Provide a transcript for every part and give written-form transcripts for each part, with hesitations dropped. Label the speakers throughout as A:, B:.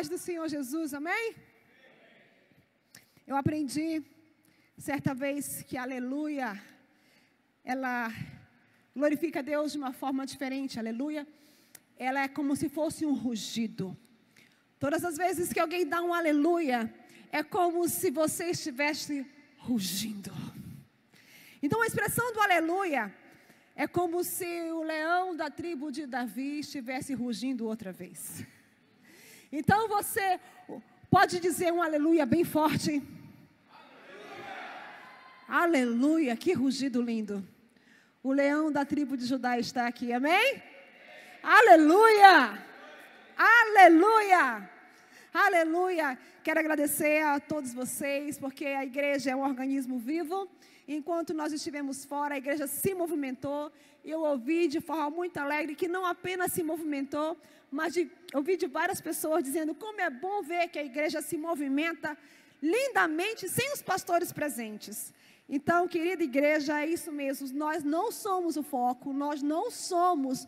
A: paz do Senhor Jesus, amém? Eu aprendi certa vez que aleluia, ela glorifica a Deus de uma forma diferente, aleluia. Ela é como se fosse um rugido. Todas as vezes que alguém dá um aleluia, é como se você estivesse rugindo. Então a expressão do aleluia é como se o leão da tribo de Davi estivesse rugindo outra vez. Então você pode dizer um aleluia bem forte. Aleluia, que rugido lindo. O leão da tribo de Judá está aqui, amém? Aleluia! Aleluia! Aleluia! Quero agradecer a todos vocês, porque a igreja é um organismo vivo. Enquanto nós estivemos fora, a igreja se movimentou. Eu ouvi de forma muito alegre que não apenas se movimentou, mas ouvi de várias pessoas dizendo como é bom ver que a igreja se movimenta lindamente sem os pastores presentes. Então, querida igreja, é isso mesmo. Nós não somos o foco, nós não somos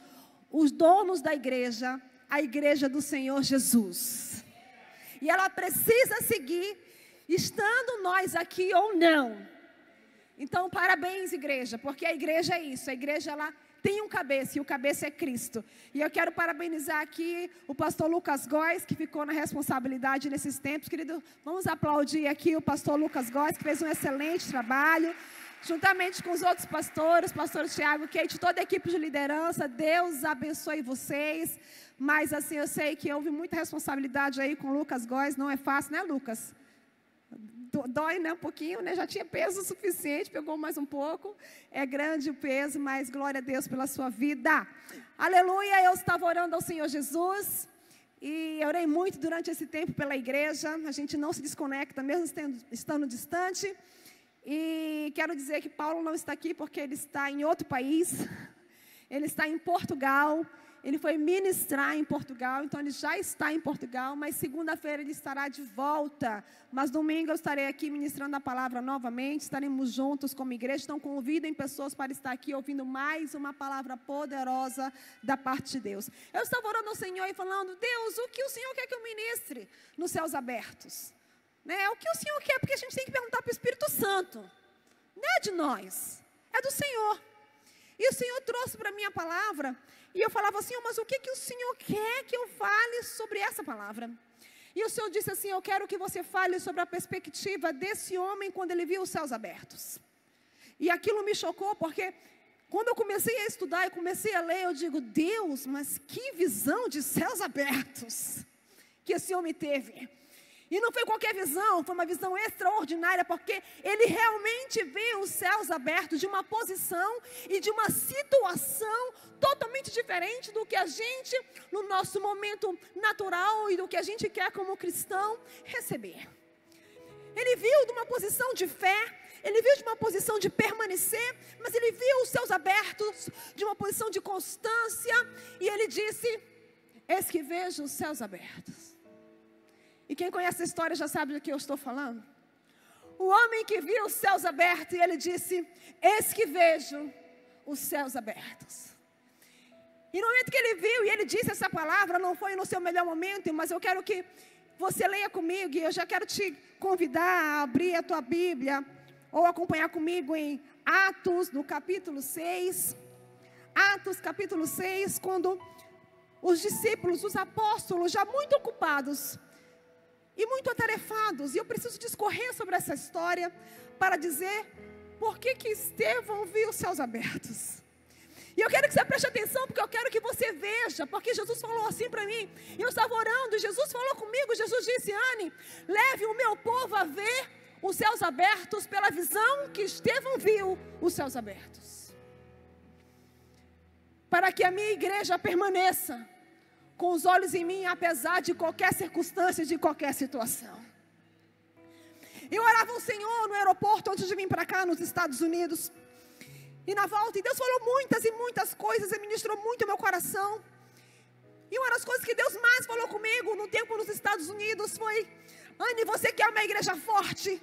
A: os donos da igreja, a igreja do Senhor Jesus. E ela precisa seguir, estando nós aqui ou não. Então, parabéns, igreja, porque a igreja é isso. A igreja, ela tem um cabeça, e o cabeça é Cristo. E eu quero parabenizar aqui o pastor Lucas Góes, que ficou na responsabilidade nesses tempos. Querido, vamos aplaudir aqui o pastor Lucas Góes, que fez um excelente trabalho, juntamente com os outros pastores, pastor Tiago, Kate, toda a equipe de liderança. Deus abençoe vocês. Mas assim, eu sei que houve muita responsabilidade aí com o Lucas Góes. Não é fácil, né, Lucas? Dói, né, um pouquinho, né? Já tinha peso suficiente, pegou mais um pouco. É grande o peso, mas glória a Deus pela sua vida. Aleluia, eu estava orando ao Senhor Jesus e orei muito durante esse tempo pela igreja. A gente não se desconecta, mesmo estando distante. E quero dizer que Paulo não está aqui porque ele está em outro país. Ele está em Portugal. Ele foi ministrar em Portugal, então ele já está em Portugal, mas segunda-feira ele estará de volta. Mas domingo eu estarei aqui ministrando a palavra novamente, estaremos juntos como igreja. Então convidem pessoas para estar aqui ouvindo mais uma palavra poderosa da parte de Deus. Eu estava orando ao Senhor e falando, Deus, o que o Senhor quer que eu ministre nos céus abertos? Né? O que o Senhor quer? Porque a gente tem que perguntar para o Espírito Santo. Não é de nós, é do Senhor. E o Senhor trouxe para mim a palavra. E eu falava assim, mas o que o Senhor quer que eu fale sobre essa palavra? E o Senhor disse assim, eu quero que você fale sobre a perspectiva desse homem quando ele viu os céus abertos. E aquilo me chocou, porque quando eu comecei a estudar e comecei a ler, eu digo, Deus, mas que visão de céus abertos que esse homem teve. E não foi qualquer visão, foi uma visão extraordinária, porque ele realmente vê os céus abertos de uma posição e de uma situação totalmente diferente do que a gente, no nosso momento natural e do que a gente quer como cristão, receber. Ele viu de uma posição de fé, ele viu de uma posição de permanecer, mas ele viu os céus abertos de uma posição de constância, e ele disse, eis que vejo os céus abertos. E quem conhece a história já sabe do que eu estou falando. O homem que viu os céus abertos, e ele disse, eis que vejo os céus abertos. E no momento que ele viu, e ele disse essa palavra, não foi no seu melhor momento, mas eu quero que você leia comigo, e eu já quero te convidar a abrir a tua Bíblia, ou acompanhar comigo em Atos, no capítulo 6. Atos, capítulo 6, quando os discípulos, os apóstolos, já muito ocupados, e muito atarefados, e eu preciso discorrer sobre essa história, para dizer, por que Estevão viu os céus abertos. E eu quero que você preste atenção, porque eu quero que você veja, porque Jesus falou assim para mim, e eu estava orando, e Jesus falou comigo, Jesus disse, Anne, leve o meu povo a ver os céus abertos, pela visão que Estevão viu os céus abertos. Para que a minha igreja permaneça, com os olhos em mim, apesar de qualquer circunstância, de qualquer situação. Eu orava ao Senhor no aeroporto, antes de vir para cá, nos Estados Unidos, e na volta, e Deus falou muitas e muitas coisas, e ministrou muito o meu coração. E uma das coisas que Deus mais falou comigo, no tempo nos Estados Unidos, foi, Anne, você quer uma igreja forte?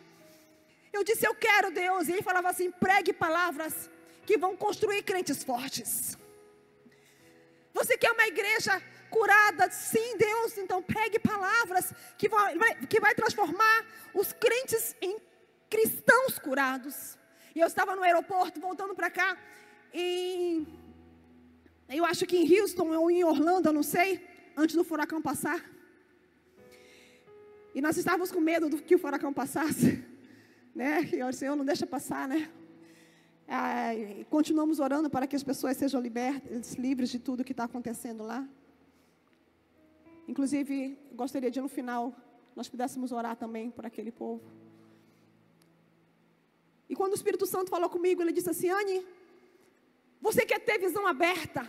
A: Eu disse, eu quero, Deus. E ele falava assim, pregue palavras que vão construir crentes fortes. Você quer uma igreja curada. Sim, Deus, então pregue palavras que vai transformar os crentes em cristãos curados. E eu estava no aeroporto, voltando para cá, e eu acho que em Houston ou em Orlando, eu não sei, antes do furacão passar. E nós estávamos com medo do que o furacão passasse, né? E o Senhor não deixa passar, né? Continuamos orando para que as pessoas sejam livres de tudo que está acontecendo lá. Inclusive, gostaria de no final nós pudéssemos orar também por aquele povo. E quando o Espírito Santo falou comigo, ele disse assim: Anne, você quer ter visão aberta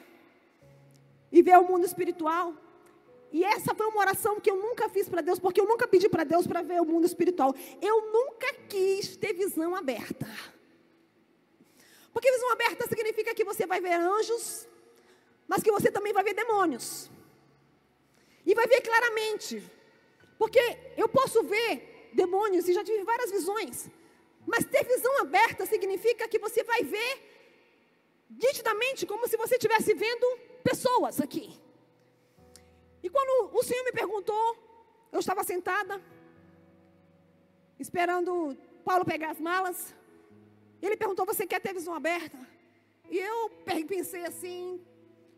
A: e ver o mundo espiritual? E essa foi uma oração que eu nunca fiz para Deus, porque eu nunca pedi para Deus para ver o mundo espiritual. Eu nunca quis ter visão aberta. Porque visão aberta significa que você vai ver anjos, mas que você também vai ver demônios. E vai ver claramente. Porque eu posso ver demônios e já tive várias visões. Mas ter visão aberta significa que você vai ver nitidamente, como se você estivesse vendo pessoas aqui. E quando o Senhor me perguntou, eu estava sentada, esperando Paulo pegar as malas. Ele perguntou: você quer ter visão aberta? E eu pensei assim,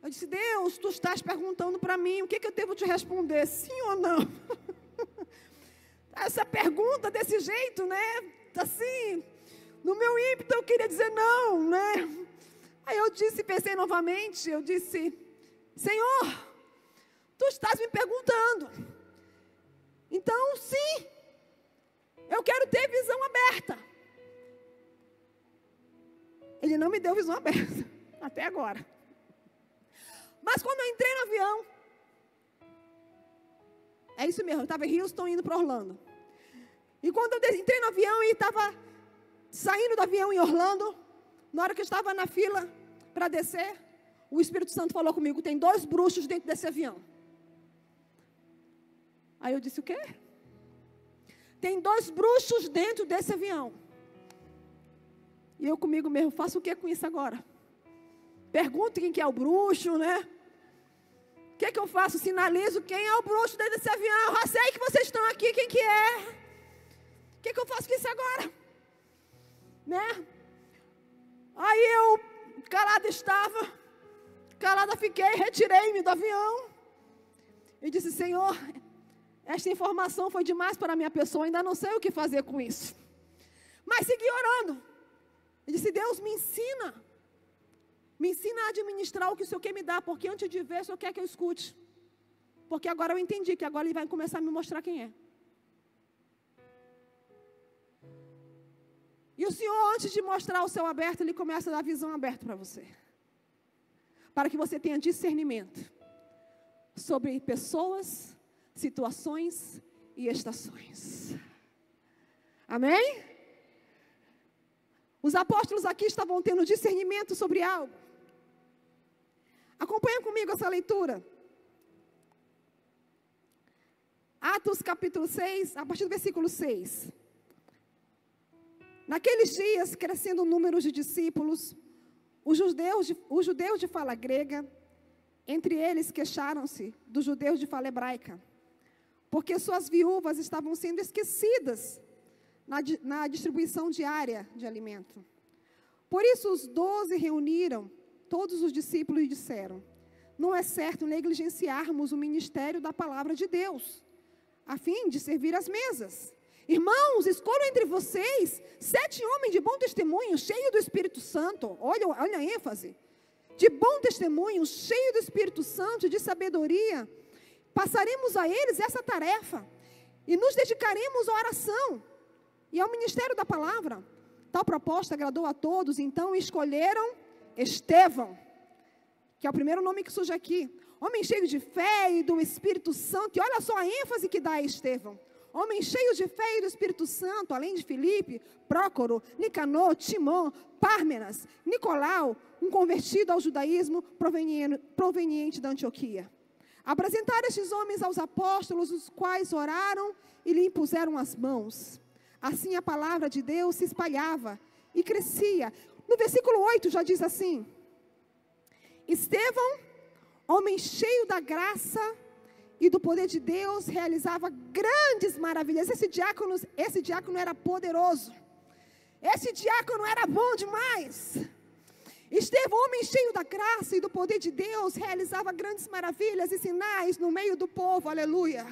A: eu disse: Deus, tu estás perguntando para mim, o que eu devo te responder? Sim ou não? Essa pergunta desse jeito, né? Assim, no meu ímpeto eu queria dizer não, né? Aí eu pensei novamente, eu disse: Senhor, tu estás me perguntando. Então, sim, eu quero ter visão aberta. Ele não me deu visão aberta, até agora. Mas quando eu entrei no avião, é isso mesmo, eu estava em Houston indo para Orlando. E quando eu entrei no avião e estava saindo do avião em Orlando, na hora que eu estava na fila para descer, o Espírito Santo falou comigo: tem 2 bruxos dentro desse avião. Aí eu disse: o quê? Tem 2 bruxos dentro desse avião. E eu comigo mesmo: faço o que com isso agora? Pergunto quem que é o bruxo, né? O que eu faço? Sinalizo quem é o bruxo dentro desse avião. Eu já sei que vocês estão aqui, quem que é? O que eu faço com isso agora? Né? Aí eu, calada fiquei, retirei-me do avião. E disse: Senhor, esta informação foi demais para a minha pessoa, ainda não sei o que fazer com isso. Mas segui orando. Eu disse: Deus, me ensina a administrar o que o Senhor quer me dar, porque antes de ver, o Senhor quer que eu escute. Porque agora eu entendi que agora Ele vai começar a me mostrar quem é. E o Senhor, antes de mostrar o céu aberto, Ele começa a dar visão aberta para você. Para que você tenha discernimento sobre pessoas, situações e estações. Amém? Os apóstolos aqui estavam tendo discernimento sobre algo. Acompanha comigo essa leitura. Atos capítulo 6, a partir do versículo 6. Naqueles dias, crescendo o número de discípulos, os judeus de fala grega, entre eles queixaram-se dos judeus de fala hebraica, porque suas viúvas estavam sendo esquecidas na distribuição diária de alimento. Por isso os 12 reuniram todos os discípulos e disseram: não é certo negligenciarmos o ministério da palavra de Deus, a fim de servir as mesas. Irmãos, escolham entre vocês 7 homens de bom testemunho, cheios do Espírito Santo. Olha a ênfase. De bom testemunho, cheios do Espírito Santo e de sabedoria. Passaremos a eles essa tarefa e nos dedicaremos à oração e ao ministério da palavra. Tal proposta agradou a todos, então escolheram Estevão, que é o primeiro nome que surge aqui. Homem cheio de fé e do Espírito Santo. E olha só a ênfase que dá a Estevão. Homem cheio de fé e do Espírito Santo, além de Filipe, Prócoro, Nicanor, Timon, Pármenas, Nicolau, um convertido ao judaísmo proveniente da Antioquia. Apresentaram estes homens aos apóstolos, os quais oraram e lhe impuseram as mãos. Assim a palavra de Deus se espalhava e crescia. No versículo 8 já diz assim: Estevão, homem cheio da graça e do poder de Deus, realizava grandes maravilhas. Esse diácono era poderoso. Esse diácono era bom demais. Estevão, homem cheio da graça e do poder de Deus, realizava grandes maravilhas e sinais no meio do povo, aleluia.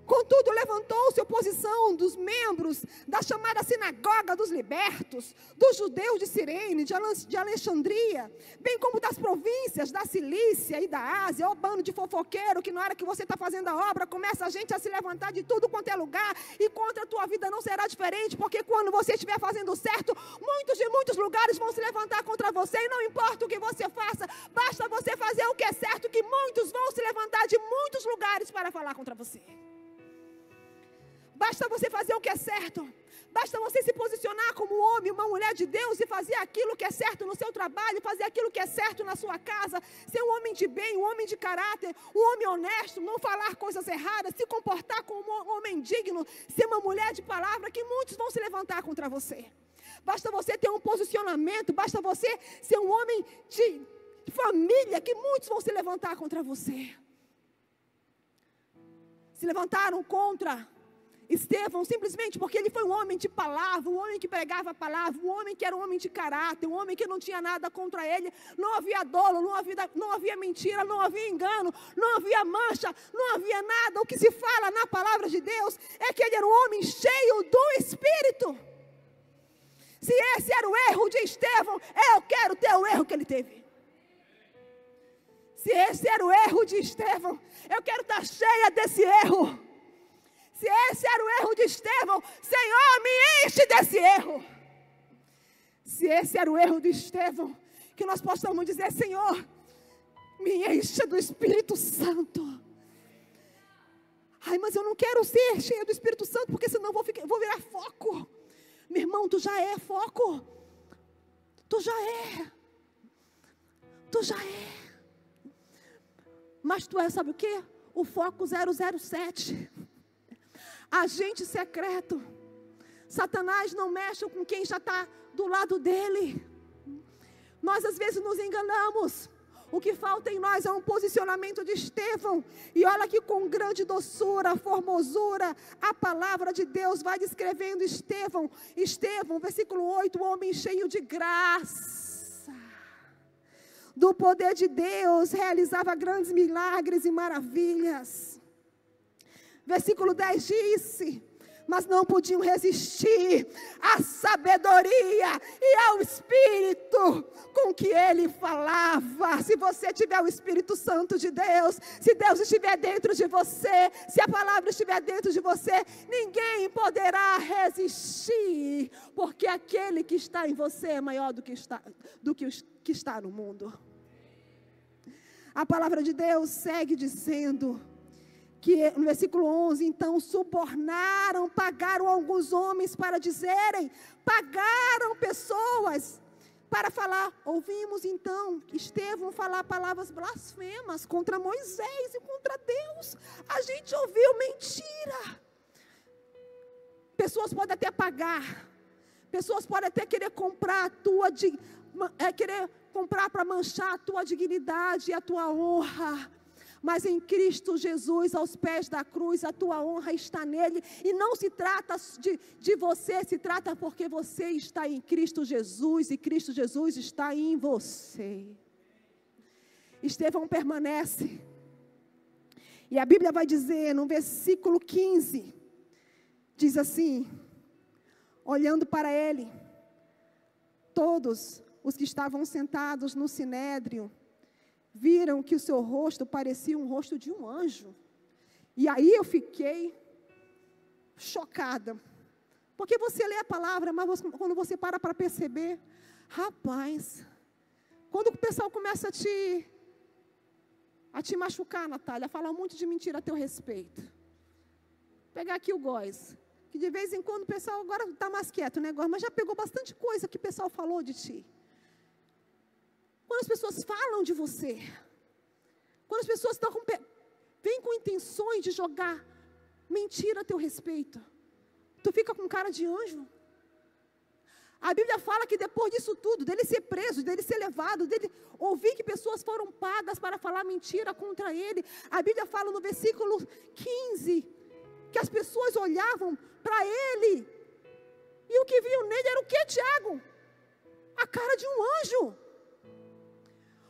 A: Contudo, levantou-se oposição dos membros da chamada sinagoga dos libertos, dos judeus de Cirene, de Alexandria, bem como das províncias da Cilícia e da Ásia, ó bando de fofoqueiro, que na hora que você está fazendo a obra, começa a gente a se levantar de tudo quanto é lugar, e contra a tua vida não será diferente, porque quando você estiver fazendo certo, muitos de muitos lugares vão se levantar contra você, e não importa o que você faça, basta você fazer o que é certo, que muitos vão se levantar de muitos lugares para falar contra você. Basta você fazer o que é certo. Basta você se posicionar como homem, uma mulher de Deus e fazer aquilo que é certo no seu trabalho, fazer aquilo que é certo na sua casa, ser um homem de bem, um homem de caráter, um homem honesto, não falar coisas erradas, se comportar como um homem digno, ser uma mulher de palavra, que muitos vão se levantar contra você. Basta você ter um posicionamento, basta você ser um homem de família, que muitos vão se levantar contra você. Se levantaram contra Estevão, simplesmente porque ele foi um homem de palavra, um homem que pregava a palavra, um homem que era um homem de caráter, um homem que não tinha nada contra ele, não havia dolo, não havia mentira, não havia engano, não havia mancha, não havia nada. O que se fala na palavra de Deus é que ele era um homem cheio do Espírito. Se esse era o erro de Estevão, eu quero ter o erro que ele teve. Se esse era o erro de Estevão, eu quero estar cheia desse erro. Se esse era o erro de Estevão, Senhor, me enche desse erro. Se esse era o erro de Estevão, que nós possamos dizer, Senhor, me encha do Espírito Santo. Ai, mas eu não quero ser cheia do Espírito Santo, porque senão vou virar foco. Meu irmão, tu já é foco. Tu já é. Tu já é. Mas tu é, sabe o quê? O foco 007. Agente secreto. Satanás não mexe com quem já está do lado dele. Nós às vezes nos enganamos. O que falta em nós é um posicionamento de Estevão. E olha que com grande doçura, formosura, a palavra de Deus vai descrevendo Estevão. Estevão, versículo 8, homem cheio de graça, do poder de Deus, realizava grandes milagres e maravilhas. Versículo 10 disse, mas não podiam resistir à sabedoria e ao Espírito com que ele falava. Se você tiver o Espírito Santo de Deus, se Deus estiver dentro de você, se a palavra estiver dentro de você, ninguém poderá resistir, porque aquele que está em você é maior do que está no mundo. A palavra de Deus segue dizendo que no versículo 11, então, subornaram, pagaram alguns homens para dizerem, pagaram pessoas para falar. Ouvimos então Estevão falar palavras blasfemas contra Moisés e contra Deus. A gente ouviu mentira. Pessoas podem até pagar, pessoas podem até querer comprar querer comprar para manchar a tua dignidade e a tua honra. Mas em Cristo Jesus, aos pés da cruz, a tua honra está nele. E não se trata de você, se trata porque você está em Cristo Jesus e Cristo Jesus está em você. Estevão permanece. E a Bíblia vai dizer no versículo 15, diz assim, olhando para ele, todos os que estavam sentados no sinédrio, viram que o seu rosto parecia um rosto de um anjo. E aí eu fiquei chocada. Porque você lê a palavra, mas quando você para perceber, rapaz, quando o pessoal começa a te machucar, Natália, a falar um monte de mentira a teu respeito. Pegar aqui o Góis, que de vez em quando o pessoal agora está mais quieto, né, Góis? Mas já pegou bastante coisa que o pessoal falou de ti. Quando as pessoas falam de você, quando as pessoas vêm com intenções de jogar mentira a teu respeito, tu fica com cara de anjo. A Bíblia fala que depois disso tudo, dele ser preso, dele ser levado, dele ouvir que pessoas foram pagas para falar mentira contra ele, a Bíblia fala no versículo 15, que as pessoas olhavam para ele, e o que viam nele era o que, Tiago? A cara de um anjo.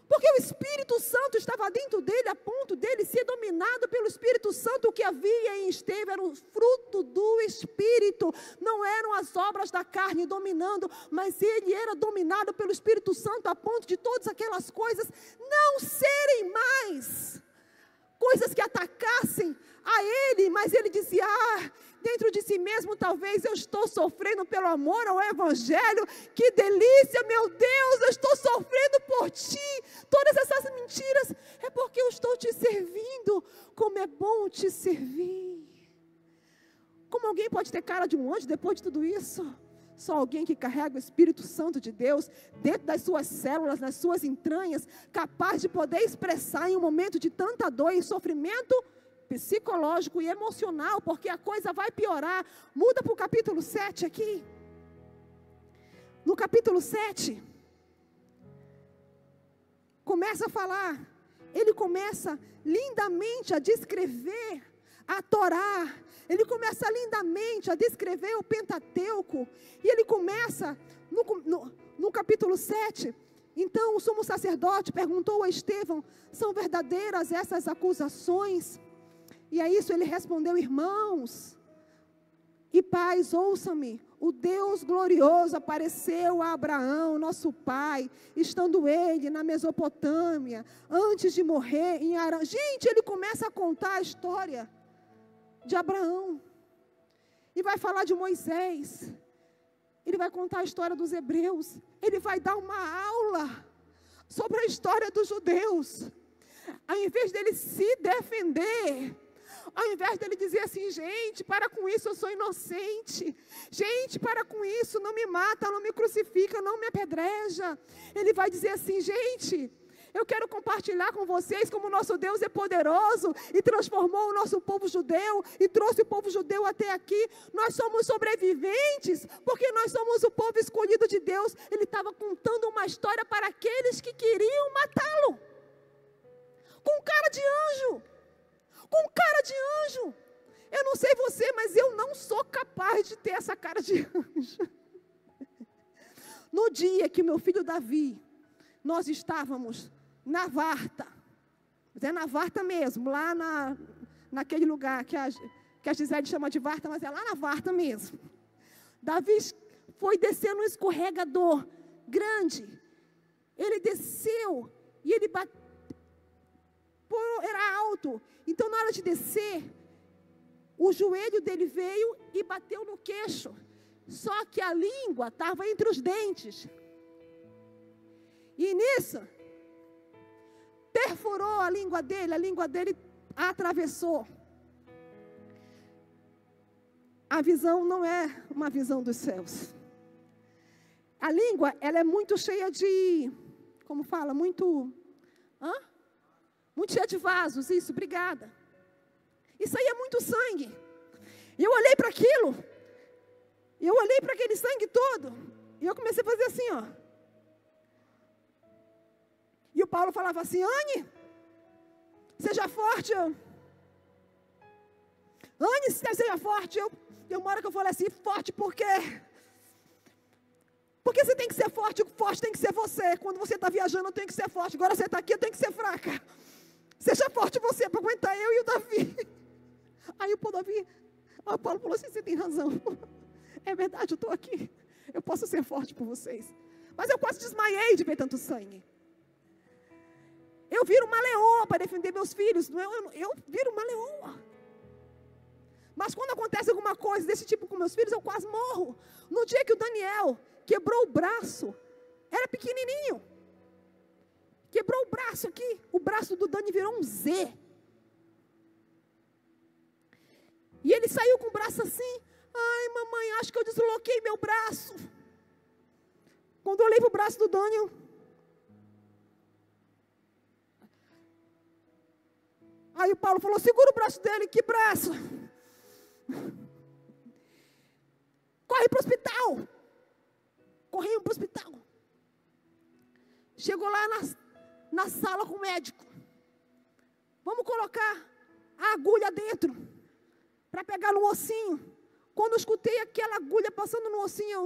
A: Porque o Espírito Santo estava dentro dele, a ponto dele ser dominado pelo Espírito Santo. O que havia em Estevão era o fruto do Espírito. Não eram as obras da carne dominando, mas ele era dominado pelo Espírito Santo, a ponto de todas aquelas coisas não serem mais coisas que atacassem a ele, mas ele dizia, dentro de si mesmo, talvez eu estou sofrendo pelo amor ao Evangelho, que delícia, meu Deus, eu estou sofrendo por ti, todas essas mentiras, é porque eu estou te servindo, como é bom te servir. Como alguém pode ter cara de um anjo depois de tudo isso? Só alguém que carrega o Espírito Santo de Deus dentro das suas células, nas suas entranhas, capaz de poder expressar em um momento de tanta dor e sofrimento psicológico e emocional, porque a coisa vai piorar. Muda para o capítulo 7 aqui. No capítulo 7, começa a falar, ele começa lindamente a descrever a Torá, ele começa lindamente a descrever o Pentateuco, e ele começa no capítulo 7, então o sumo sacerdote perguntou a Estevão, são verdadeiras essas acusações? E a isso ele respondeu, irmãos e pais, ouçam-me, o Deus glorioso apareceu a Abraão, nosso pai, estando ele na Mesopotâmia, antes de morrer em Arã. Gente, ele começa a contar a história de Abraão, e vai falar de Moisés, ele vai contar a história dos hebreus, ele vai dar uma aula sobre a história dos judeus, ao invés dele se defender, ao invés dele dizer assim, gente, para com isso, eu sou inocente, gente, para com isso, não me mata, não me crucifica, não me apedreja, ele vai dizer assim, gente, eu quero compartilhar com vocês como o nosso Deus é poderoso e transformou o nosso povo judeu e trouxe o povo judeu até aqui. Nós somos sobreviventes porque nós somos o povo escolhido de Deus. Ele estava contando uma história para aqueles que queriam matá-lo. Com cara de anjo. Com cara de anjo. Eu não sei você, mas eu não sou capaz de ter essa cara de anjo. No dia que meu filho Davi, nós estávamos na Varta, mas é na Varta mesmo, lá naquele lugar que a Gisele chama de Varta, mas é lá na Varta mesmo. Davi foi descendo um escorregador grande, ele desceu e ele bateu, era alto, então na hora de descer, o joelho dele veio e bateu no queixo, só que a língua estava entre os dentes, e nisso, perfurou a língua dele atravessou. A visão não é uma visão dos céus. A língua, ela é muito cheia de, como fala, muito cheia de vasos, isso, obrigada. Isso aí é muito sangue. E eu olhei para aquilo, eu olhei para aquele sangue todo, e eu comecei a fazer assim, E o Paulo falava assim, Anne, seja forte. Anne, seja forte. Eu uma hora que eu falei assim, forte por quê? Porque você tem que ser forte, o forte tem que ser você. Quando você está viajando, eu tenho que ser forte. Agora você está aqui, eu tenho que ser fraca. Seja forte você, para aguentar eu e o Davi. Aí o Paulo falou assim, você tem razão. É verdade, eu estou aqui. Eu posso ser forte por vocês. Mas eu quase desmaiei de ver tanto sangue. Eu viro uma leoa para defender meus filhos. Eu viro uma leoa. Mas quando acontece alguma coisa desse tipo com meus filhos, eu quase morro. No dia que o Daniel quebrou o braço, era pequenininho. Quebrou o braço aqui. O braço do Dani virou um Z. E ele saiu com o braço assim. Ai, mamãe, acho que eu desloquei meu braço. Quando eu olhei para o braço do Dani, aí o Paulo falou, segura o braço dele. Que braço? Corre para o hospital. corremos para o hospital. Chegou lá na sala com o médico. Vamos colocar a agulha dentro, para pegar no ossinho. Quando eu escutei aquela agulha passando no ossinho,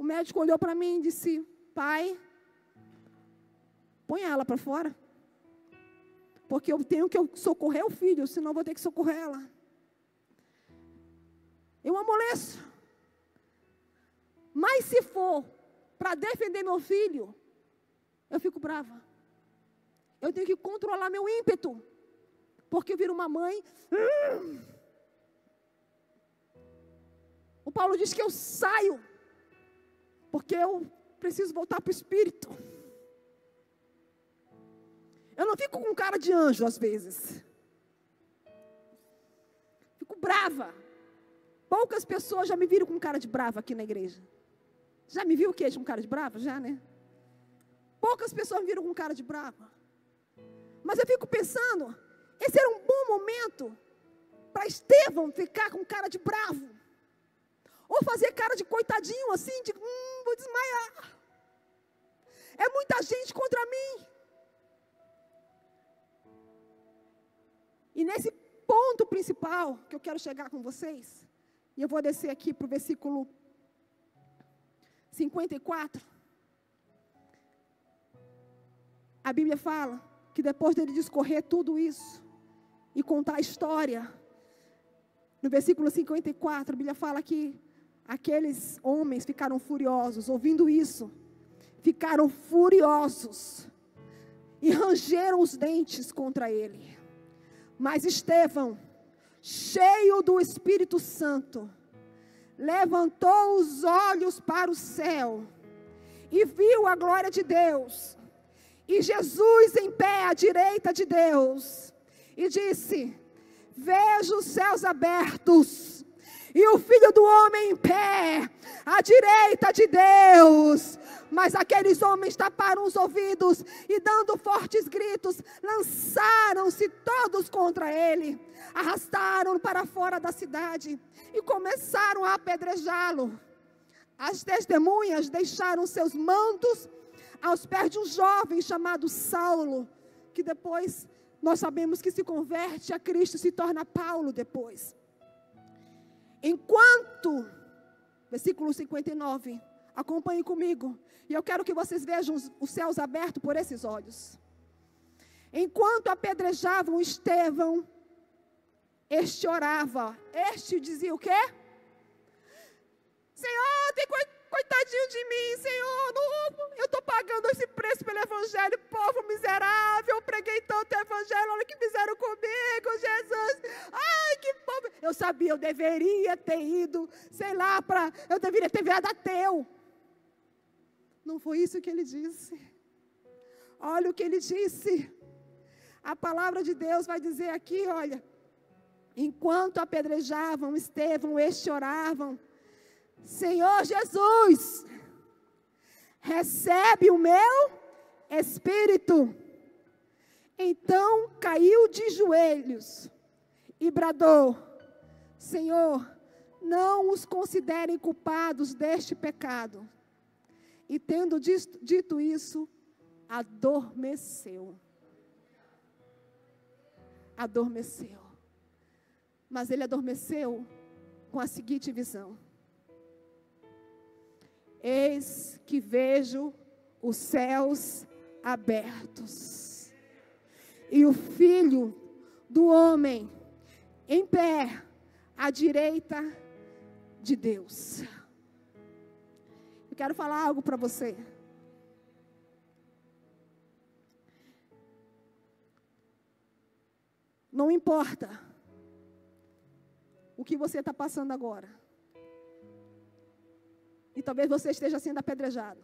A: o médico olhou para mim e disse: pai, põe ela para fora, porque eu tenho que socorrer o filho, senão vou ter que socorrer ela. Eu amoleço. Mas se for para defender meu filho, eu fico brava. Eu tenho que controlar meu ímpeto, porque eu viro uma mãe. O Paulo diz que eu saio, porque eu preciso voltar para o Espírito. Eu não fico com cara de anjo às vezes. Fico brava. Poucas pessoas já me viram com cara de brava aqui na igreja. Já me viu o quê? Com cara de brava? Já, né? Poucas pessoas me viram com cara de brava. Mas eu fico pensando, esse era um bom momento para Estevão ficar com cara de bravo. Ou fazer cara de coitadinho assim, de vou desmaiar. É muita gente contra mim. E nesse ponto principal que eu quero chegar com vocês, e eu vou descer aqui para o versículo 54. A Bíblia fala que depois dele discorrer tudo isso e contar a história, no versículo 54, a Bíblia fala que aqueles homens ficaram furiosos, ouvindo isso, ficaram furiosos e rangeram os dentes contra ele. Mas Estevão, cheio do Espírito Santo, levantou os olhos para o céu e viu a glória de Deus e Jesus em pé à direita de Deus, e disse: vejo os céus abertos e o Filho do Homem em pé à direita de Deus. Mas aqueles homens taparam os ouvidos e, dando fortes gritos, lançaram-se todos contra ele, arrastaram-no para fora da cidade e começaram a apedrejá-lo. As testemunhas deixaram seus mantos aos pés de um jovem chamado Saulo, que depois nós sabemos que se converte a Cristo, se torna Paulo depois. Enquanto, versículo 59, acompanhe comigo, e eu quero que vocês vejam os céus abertos por esses olhos. Enquanto apedrejavam Estevão, este orava. Este dizia o quê? Senhor, tem coitadinho de mim, Senhor, eu estou pagando esse preço pelo Evangelho, povo miserável, eu preguei tanto Evangelho, olha o que fizeram comigo, Jesus, ai que povo, eu sabia, eu deveria ter ido, sei lá, eu deveria ter virado ateu. Não foi isso que ele disse. Olha o que ele disse. A palavra de Deus vai dizer aqui, olha, enquanto apedrejavam Estevão, este oravam: Senhor Jesus, recebe o meu espírito. Então caiu de joelhos e bradou: Senhor, não os considerem culpados deste pecado. E tendo dito isso, adormeceu. Adormeceu. Mas ele adormeceu com a seguinte visão: eis que vejo os céus abertos e o Filho do Homem em pé à direita de Deus. Eu quero falar algo para você. Não importa o que você está passando agora. E talvez você esteja sendo apedrejado.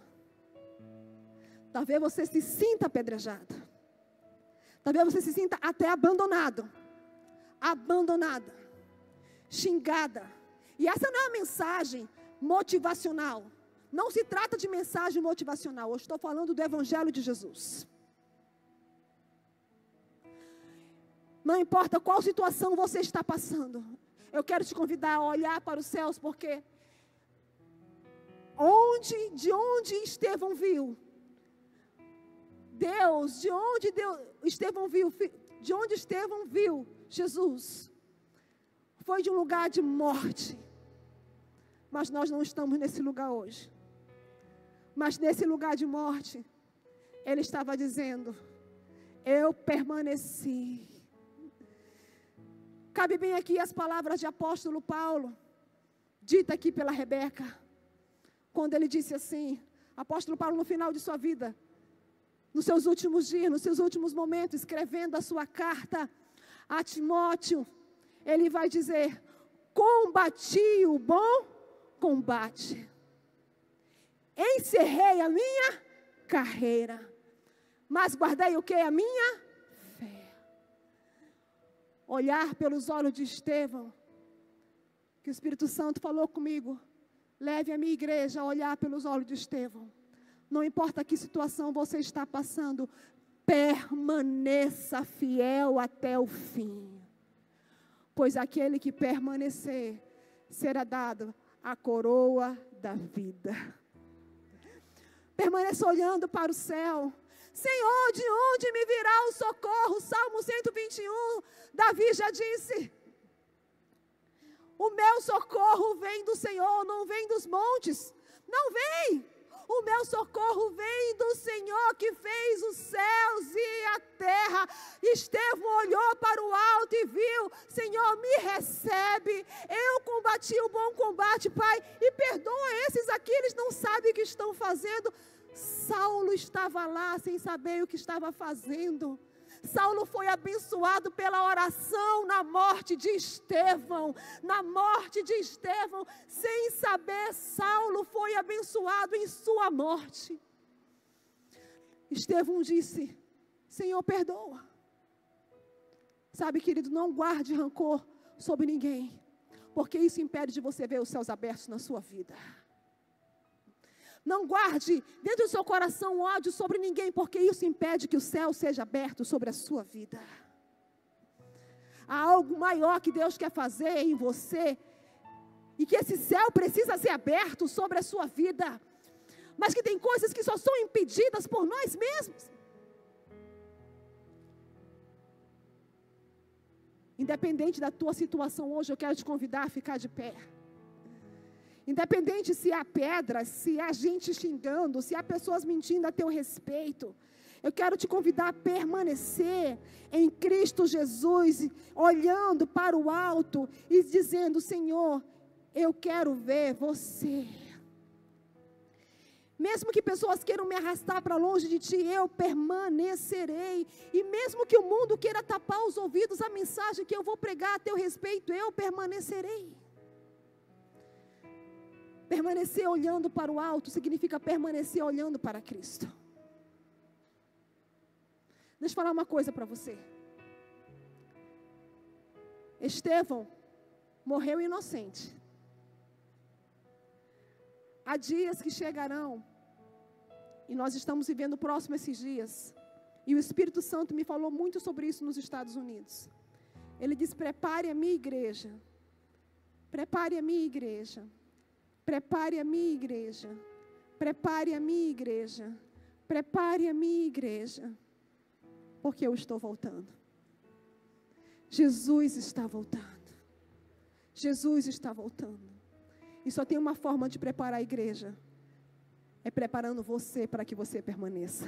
A: Talvez você se sinta apedrejado. Talvez você se sinta até abandonado. Abandonada. Xingada. E essa não é uma mensagem motivacional. Não se trata de mensagem motivacional. Eu estou falando do Evangelho de Jesus. Não importa qual situação você está passando. Eu quero te convidar a olhar para os céus, porque de onde Estevão viu? De onde Estevão viu Jesus? Foi de um lugar de morte. Mas nós não estamos nesse lugar hoje. Mas nesse lugar de morte, ele estava dizendo: eu permaneci. Cabe bem aqui as palavras de apóstolo Paulo, dita aqui pela Rebeca, quando ele disse assim, apóstolo Paulo no final de sua vida, nos seus últimos dias, nos seus últimos momentos, escrevendo a sua carta a Timóteo, ele vai dizer: combati o bom combate, encerrei a minha carreira, mas guardei o que? A minha fé. Olhar pelos olhos de Estevão, que o Espírito Santo falou comigo, leve a minha igreja a olhar pelos olhos de Estevão. Não importa que situação você está passando, permaneça fiel até o fim. Pois aquele que permanecer será dado a coroa da vida. Permaneça olhando para o céu. Senhor, de onde me virá o socorro? Salmo 121, Davi já disse: o meu socorro vem do Senhor, não vem dos montes. Não vem. O meu socorro vem do Senhor que fez os céus e a terra. Estevão olhou para o alto e viu: Senhor, me recebe. Eu combati o bom combate, Pai, e perdoa esses aqui, eles não sabem o que estão fazendo. Saulo estava lá sem saber o que estava fazendo. Saulo foi abençoado pela oração na morte de Estevão. Na morte de Estevão, sem saber, Saulo foi abençoado em sua morte. Estevão disse: Senhor, perdoa. Sabe, querido, não guarde rancor sobre ninguém, porque isso impede de você ver os céus abertos na sua vida. Não guarde dentro do seu coração ódio sobre ninguém, porque isso impede que o céu seja aberto sobre a sua vida. Há algo maior que Deus quer fazer em você, e que esse céu precisa ser aberto sobre a sua vida, mas que tem coisas que só são impedidas por nós mesmos. Independente da tua situação hoje, eu quero te convidar a ficar de pé. Independente se há pedras, se há gente xingando, se há pessoas mentindo a teu respeito, eu quero te convidar a permanecer em Cristo Jesus, olhando para o alto e dizendo: Senhor, eu quero ver você. Mesmo que pessoas queiram me arrastar para longe de ti, eu permanecerei. E mesmo que o mundo queira tapar os ouvidos à mensagem que eu vou pregar a teu respeito, eu permanecerei. Permanecer olhando para o alto significa permanecer olhando para Cristo. Deixa eu falar uma coisa para você. Estevão morreu inocente. Há dias que chegarão, e nós estamos vivendo próximo a esses dias, e o Espírito Santo me falou muito sobre isso nos Estados Unidos. Ele diz: prepare a minha igreja, prepare a minha igreja, prepare a minha igreja, prepare a minha igreja, prepare a minha igreja, porque eu estou voltando. Jesus está voltando. Jesus está voltando. E só tem uma forma de preparar a igreja: é preparando você para que você permaneça.